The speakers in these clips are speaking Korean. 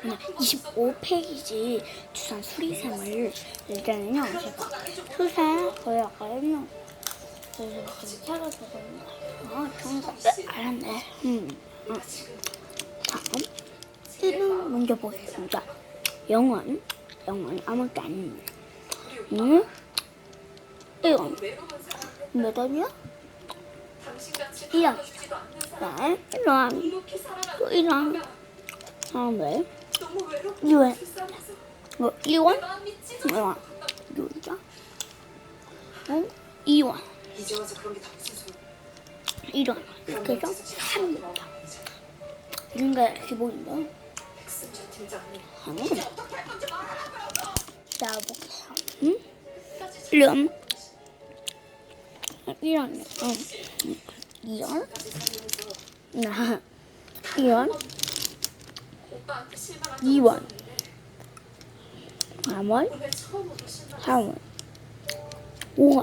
25페이지 주산 수리샘을 일단은요 제가 수산 거였거든요. 그래서 지금 찾아보거든요. 정답 알았네. 다음 1번 먼저 보겠습니다. 영원 아무것도 아닙니다. 1번 몇 원이야? 1원. 네, 1원. 또 1원. 다음에 2원. 뭐 1원? 2원. 2원이죠? 2원. 1원. 그래서 3입니다. 이런 게 기본인데. 자, 볼게요. 1원. 1원. 2원. 2원. 2원. 3원. 4원. 5원.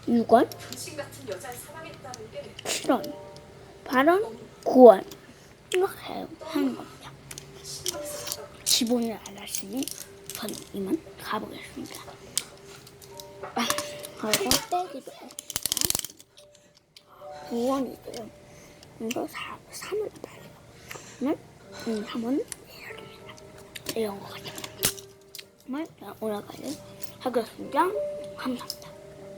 6원. 7원. 8원. 9원. 이렇게 하는 겁니다. 기본을 알았으니 저는 이만 가보겠습니다. 그리고 떼기도 9원이고요. 이거 3을 따요. 그러면 3원 해야 됩니다. 이런 거 같아요. 정말 오늘까지 하겠습니다. 감사합니다.